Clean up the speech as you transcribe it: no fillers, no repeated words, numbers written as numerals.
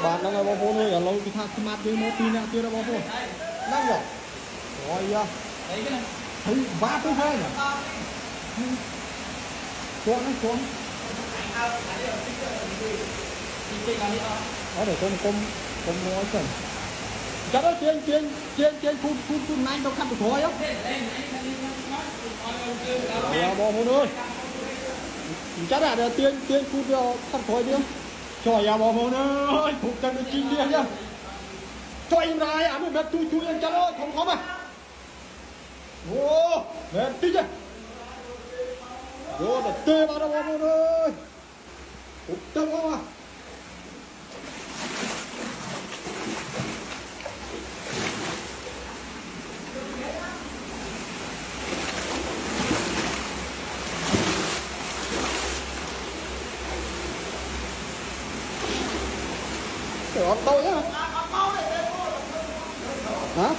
bạn đang bao vô thôi ở lâu thì thằng mát với một pin kia đó bao vô đang rồi rồi thấy vá tới hai nhỉ xuống đó để con nói cần chắc đó trên phun nanh đâu khăn được thôi á bao vô thôi chắc là tiên phun khăn thôi đi trời ơi bao vô ơi thuộc cần được chi đi nhá cho em ra à nó chui em chắc đó không à ô lên tí chứ ô để tê vào đâu bao vô ơi tê vào à Trời ơi, tôi á hả?